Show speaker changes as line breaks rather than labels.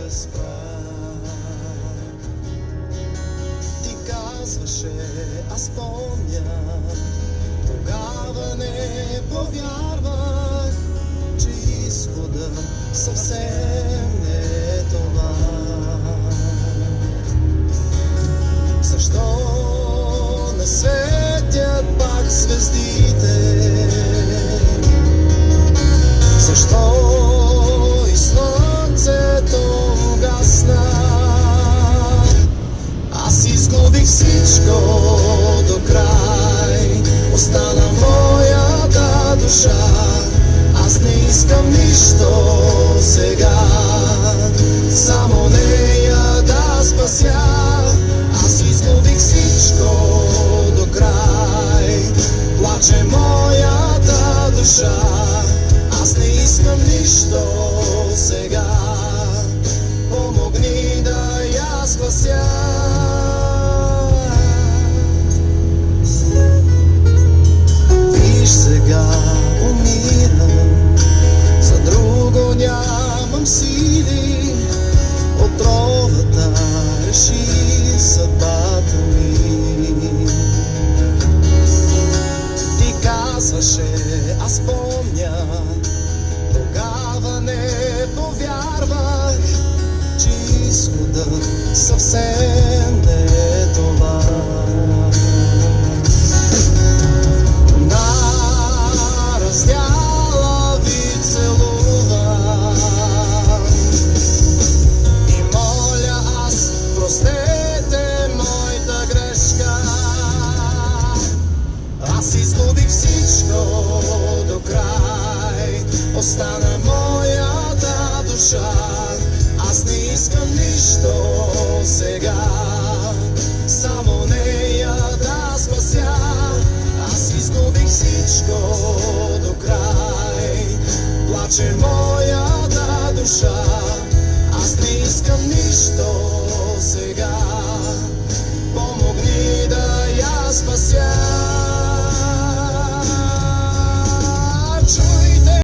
се спра. Ти казваше, аз помня, тогава не повярвах, че изхода съвсем не е това. Защо не светят пак звездите? Защо и слънцето гасна? Аз изгубих всичко до край, остана моята душа. Аз не искам нищо сега, само нея да спася. Аз изгубих всичко до край, плаче моята душа. Аз не искам нищо сега, помогни да я спася. Виж сега умирам, за друго нямам сили. Отровата реши съдбата ми. Ти казваше, аз помня, тогава не повярвах, че изходът съвсем не е това. На раздяла ви целувам и моля аз, простете моята грешка. Аз изгубих всичко до край, остана моята душа. Аз не искам нищо сега, само нея да спася. Аз изгубих всичко до край, плаче моята душа. Аз не искам нищо сега, помогни да я спася.